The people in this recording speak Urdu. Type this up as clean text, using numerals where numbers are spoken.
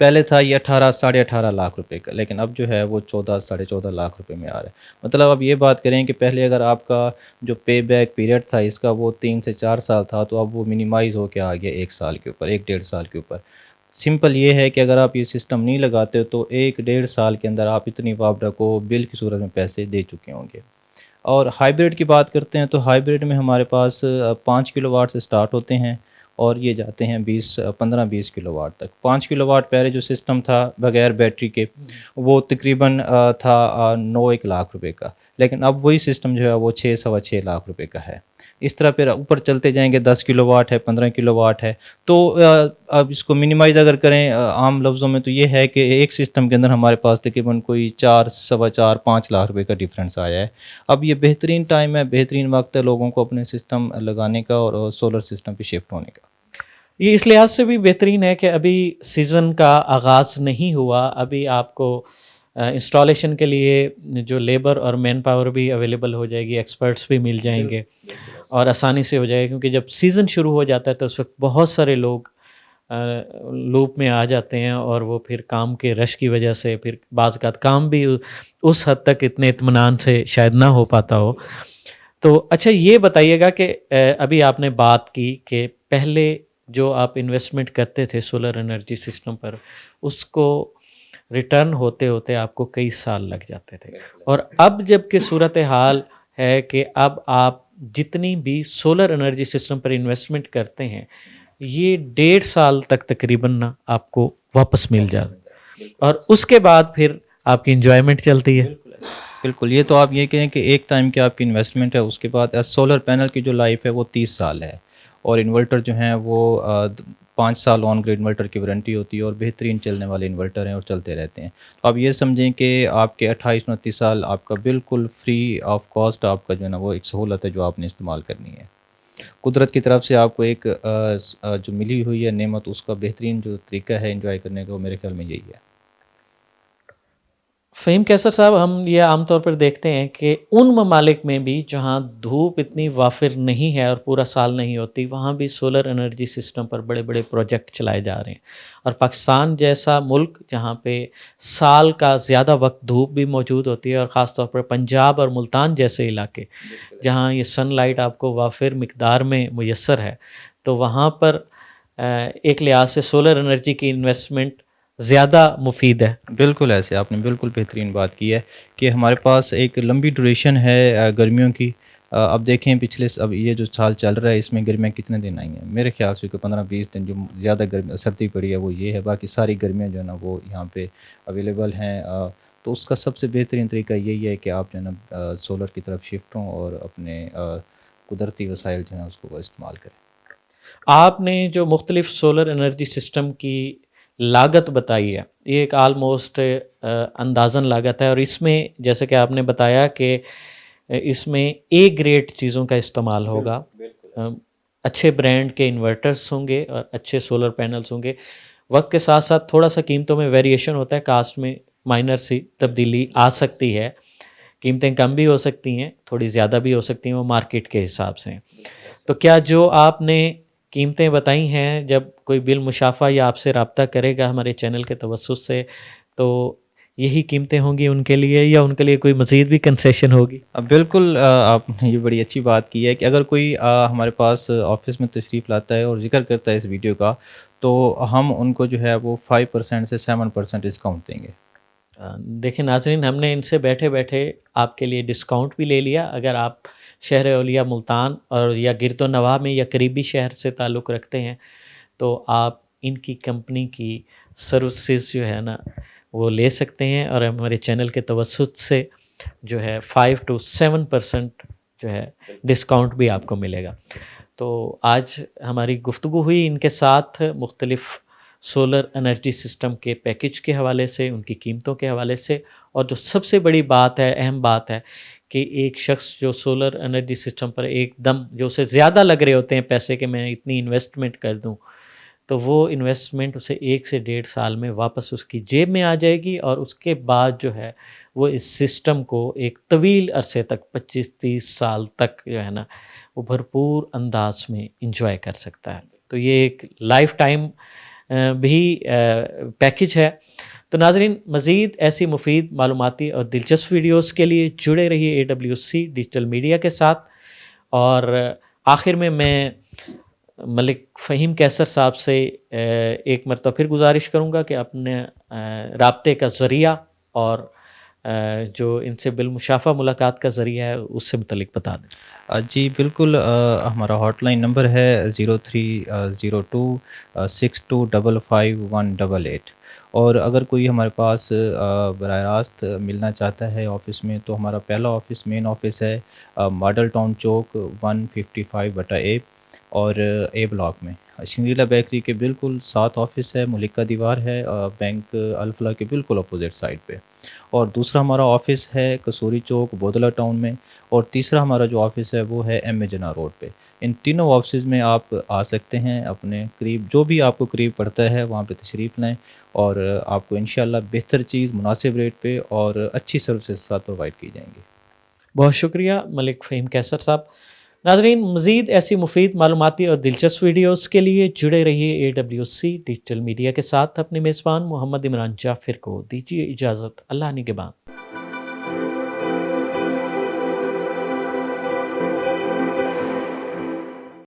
پہلے تھا یہ 18 ساڑھے 18 لاکھ روپے کا، لیکن اب جو ہے وہ 14 ساڑھے 14 لاکھ روپے میں آ رہا ہے۔ مطلب اب یہ بات کریں کہ پہلے اگر آپ کا جو پے بیک پیریڈ تھا اس کا وہ 3 سے 4 سال تھا، تو اب وہ منیمائز ہو کے آ گیا 1 سال کے اوپر، 1 ڈیڑھ سال کے اوپر۔ سمپل یہ ہے کہ اگر آپ یہ سسٹم نہیں لگاتے تو 1 ڈیڑھ سال کے اندر آپ اتنی وابڈا کو بل کی صورت میں پیسے دے چکے ہوں گے۔ اور ہائیبریڈ کی بات کرتے ہیں تو ہائیبریڈ میں ہمارے پاس 5 کلو واٹ سے سٹارٹ ہوتے ہیں اور یہ جاتے ہیں 15-20 کلو واٹ تک۔ 5 کلو واٹ پہلے جو سسٹم تھا بغیر بیٹری کے وہ تقریباً تھا 9 1 لاکھ روپے کا، لیکن اب وہی سسٹم جو ہے وہ 6 سوا 6 لاکھ روپے کا ہے۔ اس طرح پھر اوپر چلتے جائیں گے، 10 کلو واٹ ہے، 15 کلو واٹ ہے۔ تو اب اس کو منیمائز اگر کریں عام لفظوں میں تو یہ ہے کہ ایک سسٹم کے اندر ہمارے پاس تقریباً کوئی 4 سوا 4 5 لاکھ روپے کا ڈفرینس آیا ہے۔ اب یہ بہترین ٹائم ہے، بہترین وقت ہے لوگوں کو اپنے سسٹم لگانے کا اور سولر سسٹم پہ شفٹ ہونے کا۔ یہ اس لحاظ سے بھی بہترین ہے کہ ابھی سیزن کا آغاز نہیں ہوا، ابھی آپ کو انسٹالیشن کے لیے جو لیبر اور مین پاور بھی اویلیبل ہو جائے گی، ایکسپرٹس بھی مل جائیں گے اور آسانی سے ہو جائے گا، کیونکہ جب سیزن شروع ہو جاتا ہے تو اس وقت بہت سارے لوگ لوپ میں آ جاتے ہیں اور وہ پھر کام کے رش کی وجہ سے پھر بعض اوقات کام بھی اس حد تک اتنے اطمینان سے شاید نہ ہو پاتا ہو۔ تو اچھا یہ بتائیے گا کہ ابھی آپ نے بات کی کہ پہلے جو آپ انویسٹمنٹ کرتے تھے سولر انرجی سسٹم پر، اس کو ریٹرن ہوتے ہوتے آپ کو کئی سال لگ جاتے تھے، اور اب جب کہ صورتحال ہے کہ اب آپ جتنی بھی سولر انرجی سسٹم پر انویسٹمنٹ کرتے ہیں یہ 1.5 سال تک تقریباً نا آپ کو واپس مل جاتا، اور اس کے بعد پھر آپ کی انجوائمنٹ چلتی ہے۔ بالکل، یہ تو آپ یہ کہیں کہ ایک ٹائم کی آپ کی انویسٹمنٹ ہے، اس کے بعد سولر پینل کی جو لائف ہے وہ 30 سال ہے، اور انورٹر جو ہیں وہ 5 سال آن گریڈ انورٹر کی وارنٹی ہوتی ہے، اور بہترین چلنے والے انورٹر ہیں اور چلتے رہتے ہیں۔ تو آپ یہ سمجھیں کہ آپ کے 28-29 سال آپ کا بالکل فری آف کاسٹ آپ کا جو ہے نا وہ ایک سہولت ہے جو آپ نے استعمال کرنی ہے۔ قدرت کی طرف سے آپ کو ایک جو ملی ہوئی ہے نعمت، اس کا بہترین جو طریقہ ہے انجوائے کرنے کا وہ میرے خیال میں یہی ہے۔ فہیم کیسر صاحب، ہم یہ عام طور پر دیکھتے ہیں کہ ان ممالک میں بھی جہاں دھوپ اتنی وافر نہیں ہے اور پورا سال نہیں ہوتی، وہاں بھی سولر انرجی سسٹم پر بڑے بڑے پروجیکٹ چلائے جا رہے ہیں، اور پاکستان جیسا ملک جہاں پہ سال کا زیادہ وقت دھوپ بھی موجود ہوتی ہے، اور خاص طور پر پنجاب اور ملتان جیسے علاقے جہاں یہ سن لائٹ آپ کو وافر مقدار میں میسر ہے، تو وہاں پر ایک لحاظ سے سولر انرجی کی انویسٹمنٹ زیادہ مفید ہے۔ بالکل ایسے آپ نے بالکل بہترین بات کی ہے کہ ہمارے پاس ایک لمبی ڈوریشن ہے گرمیوں کی۔ اب دیکھیں پچھلے اب یہ جو سال چل رہا ہے اس میں گرمیاں کتنے دن آئی ہیں، میرے خیال سے کہ 15-20 دن جو زیادہ سردی پڑی ہے وہ یہ ہے، باقی ساری گرمیاں جو ہے نا وہ یہاں پہ اویلیبل ہیں۔ تو اس کا سب سے بہترین طریقہ یہی ہے کہ آپ جو ہے نا سولر کی طرف شفٹ ہوں اور اپنے قدرتی وسائل جو ہیں اس کو استعمال کریں۔ آپ نے جو مختلف سولر انرجی سسٹم کی لاگت بتائی ہے، یہ ایک آلموسٹ اندازن لاگت ہے، اور اس میں جیسے کہ آپ نے بتایا کہ اس میں اے گریڈ چیزوں کا استعمال ہوگا، اچھے برانڈ کے انورٹرز ہوں گے اور اچھے سولر پینلز ہوں گے۔ وقت کے ساتھ ساتھ تھوڑا سا قیمتوں میں ویریشن ہوتا ہے، کاسٹ میں مائنر سی تبدیلی آ سکتی ہے، قیمتیں کم بھی ہو سکتی ہیں، تھوڑی زیادہ بھی ہو سکتی ہیں، وہ مارکیٹ کے حساب سے ہیں۔ تو کیا جو آپ نے قیمتیں بتائی ہیں، جب کوئی بالمشافہ یا آپ سے رابطہ کرے گا ہمارے چینل کے توسط سے، تو یہی قیمتیں ہوں گی ان کے لیے، یا ان کے لیے کوئی مزید بھی کنسیشن ہوگی؟ بالکل، آپ نے یہ بڑی اچھی بات کی ہے کہ اگر کوئی ہمارے پاس آفس میں تشریف لاتا ہے اور ذکر کرتا ہے اس ویڈیو کا، تو ہم ان کو جو ہے وہ 5% سے 7% ڈسکاؤنٹ دیں گے۔ دیکھیں ناظرین، ہم نے ان سے بیٹھے بیٹھے آپ کے لیے ڈسکاؤنٹ بھی لے لیا۔ اگر آپ شہر اولیاء ملتان اور یا گرد و نواح میں یا قریبی شہر سے تعلق رکھتے ہیں، تو آپ ان کی کمپنی کی سروسز جو ہے نا وہ لے سکتے ہیں، اور ہمارے چینل کے توسط سے جو ہے 5 to 7% جو ہے ڈسکاؤنٹ بھی آپ کو ملے گا۔ تو آج ہماری گفتگو ہوئی ان کے ساتھ مختلف سولر انرجی سسٹم کے پیکج کے حوالے سے، ان کی قیمتوں کے حوالے سے، اور جو سب سے بڑی بات ہے، اہم بات ہے، کہ ایک شخص جو سولر انرجی سسٹم پر ایک دم جو اسے زیادہ لگ رہے ہوتے ہیں پیسے کہ میں اتنی انویسٹمنٹ کر دوں، تو وہ انویسٹمنٹ اسے 1 سے 1.5 سال میں واپس اس کی جیب میں آ جائے گی، اور اس کے بعد جو ہے وہ اس سسٹم کو ایک طویل عرصے تک 25-30 سال تک جو ہے نا وہ بھرپور انداز میں انجوائے کر سکتا ہے۔ تو یہ ایک لائف ٹائم بھی پیکج ہے. تو ناظرین مزید ایسی مفید معلوماتی اور دلچسپ ویڈیوز کے لیے جڑے رہیے AWC ڈیجیٹل میڈیا کے ساتھ. اور آخر میں ملک فہیم کیسر صاحب سے ایک مرتبہ پھر گزارش کروں گا کہ اپنے رابطے کا ذریعہ اور جو ان سے بالمشافہ ملاقات کا ذریعہ ہے اس سے متعلق بتا دیں. جی بالکل، ہمارا ہاٹ لائن نمبر ہے 030262555188. اور اگر کوئی ہمارے پاس براہ راست ملنا چاہتا ہے آفس میں، تو ہمارا پہلا آفس مین آفس ہے ماڈل ٹاؤن چوک 155/A اور اے بلاک میں. شنگریلا بیکری کے بالکل ساتھ آفس ہے، ملکہ دیوار ہے بینک الفلاح کے بالکل اپوزٹ سائڈ پہ. اور دوسرا ہمارا آفس ہے کسوری چوک بودلہ ٹاؤن میں. اور تیسرا ہمارا جو آفس ہے وہ ہے ایم اے جناح روڈ پہ. ان تینوں آفسز میں آپ آ سکتے ہیں، اپنے قریب جو بھی آپ کو قریب پڑتا ہے وہاں پہ تشریف لائیں، اور آپ کو انشاءاللہ بہتر چیز مناسب ریٹ پہ اور اچھی سروسز ساتھ پرووائڈ کی جائیں گی. بہت شکریہ ملک فہیم کیسر صاحب. ناظرین مزید ایسی مفید معلوماتی اور دلچسپ ویڈیوز کے لیے جڑے رہیے AWC ڈیجیٹل میڈیا کے ساتھ. اپنے میزبان محمد عمران جعفر کو دیجیے اجازت. اللہ نگہبان.